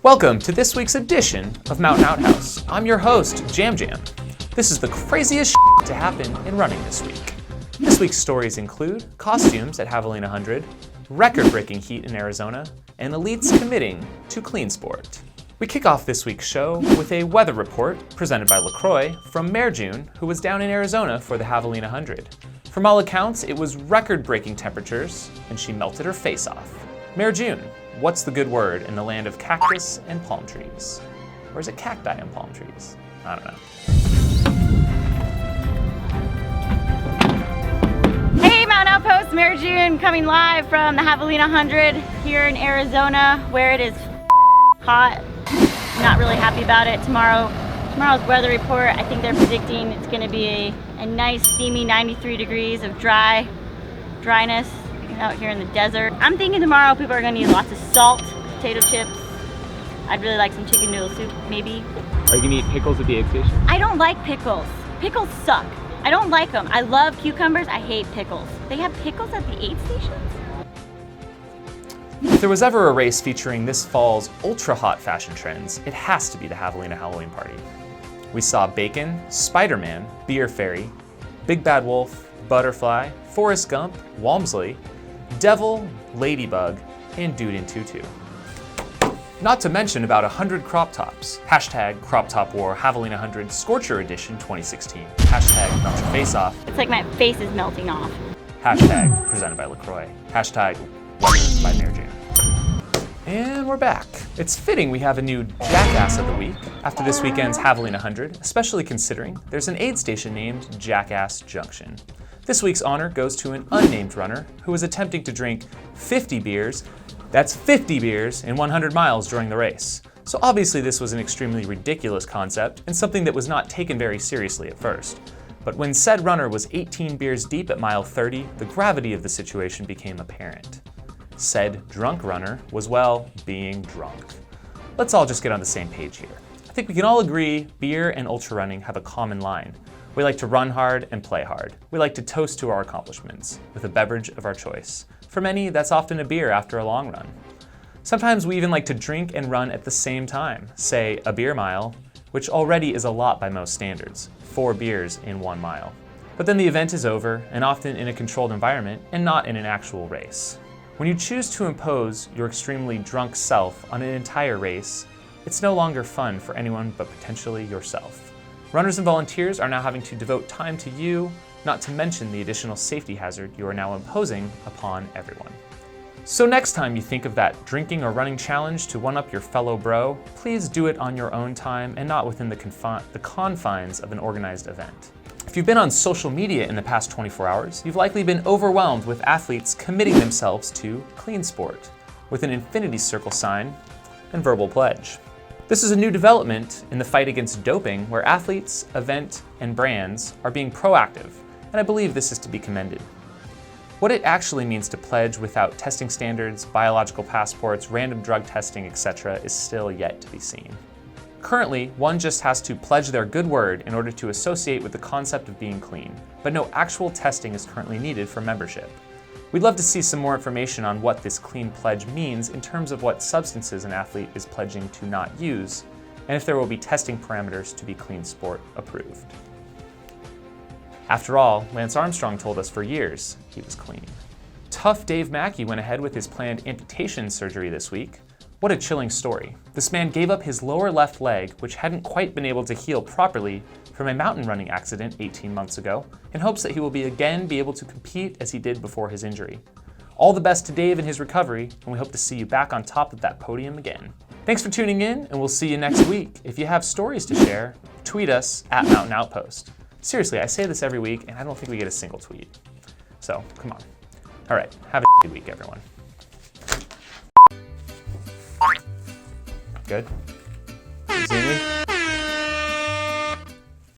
Welcome to this week's edition of Mountain Outhouse. I'm your host, Jam. This is the craziest shit to happen in running this week. This week's stories include costumes at Javelina Jundred, record-breaking heat in Arizona, and elites committing to CleanSport. We kick off this week's show with a weather report presented by LaCroix from MereJune, who was down in Arizona for the Javelina Jundred. From all accounts, it was record-breaking temperatures, and she melted her face off. MereJune, what's the good word in the land of cactus and palm trees? Or is it cacti and palm trees? I don't know. Hey, Mountain Outpost, MereJune coming live from the Javelina Jundred here in Arizona, where it is hot. Not really happy about it. Tomorrow's weather report, I think they're predicting it's going to be a nice steamy 93 degrees of dryness out here in the desert. I'm thinking tomorrow people are going to need lots of salt, potato chips. I'd really like some chicken noodle soup, maybe. Are you going to eat pickles at the aid station? I don't like pickles. Pickles suck. I don't like them. I love cucumbers. I hate pickles. They have pickles at the aid stations? If there was ever a race featuring this fall's ultra-hot fashion trends, it has to be the Javelina Halloween Party. We saw Bacon, Spider-Man, Beer Fairy, Big Bad Wolf, Butterfly, Forrest Gump, Walmsley, Devil, Ladybug, and Dude in Tutu. Not to mention about 100 crop tops. Hashtag Crop Top War Javelina Jundred Scorcher Edition 2016. Hashtag Melt Your Face Off. It's like my face is melting off. Hashtag Presented by LaCroix. Hashtag Weather by MereJune. And we're back. It's fitting we have a new Jackass of the week after this weekend's Javelina Jundred, especially considering there's an aid station named Jackass Junction. This week's honor goes to an unnamed runner who was attempting to drink 50 beers, that's 50 beers, in 100 miles during the race. So obviously this was an extremely ridiculous concept and something that was not taken very seriously at first. But when said runner was 18 beers deep at mile 30, the gravity of the situation became apparent. Said drunk runner was, well, being drunk. Let's all just get on the same page here. I think we can all agree beer and ultrarunning have a common line. We like to run hard and play hard. We like to toast to our accomplishments with a beverage of our choice. For many, that's often a beer after a long run. Sometimes we even like to drink and run at the same time, say a beer mile, which already is a lot by most standards, 4 beers in 1 mile. But then the event is over, and often in a controlled environment and not in an actual race. When you choose to impose your extremely drunk self on an entire race, it's no longer fun for anyone but potentially yourself. Runners and volunteers are now having to devote time to you, not to mention the additional safety hazard you are now imposing upon everyone. So next time you think of that drinking or running challenge to one-up your fellow bro, please do it on your own time and not within the confines of an organized event. If you've been on social media in the past 24 hours, you've likely been overwhelmed with athletes committing themselves to CleanSport with an infinity circle sign and verbal pledge. This is a new development in the fight against doping where athletes, event, and brands are being proactive, and I believe this is to be commended. What it actually means to pledge without testing standards, biological passports, random drug testing, etc. is still yet to be seen. Currently, one just has to pledge their good word in order to associate with the concept of being clean, but no actual testing is currently needed for membership. We'd love to see some more information on what this clean pledge means in terms of what substances an athlete is pledging to not use, and if there will be testing parameters to be CleanSport approved. After all, Lance Armstrong told us for years he was clean. Tough Dave Mackey went ahead with his planned amputation surgery this week. What a chilling story. This man gave up his lower left leg, which hadn't quite been able to heal properly from a mountain running accident 18 months ago, in hopes that he will be able to compete as he did before his injury. All the best to Dave in his recovery, and we hope to see you back on top of that podium again. Thanks for tuning in, and we'll see you next week. If you have stories to share, tweet us at Mountain Outpost. Seriously, I say this every week, and I don't think we get a single tweet. So, come on. All right, have a good week, everyone. Good? You see me?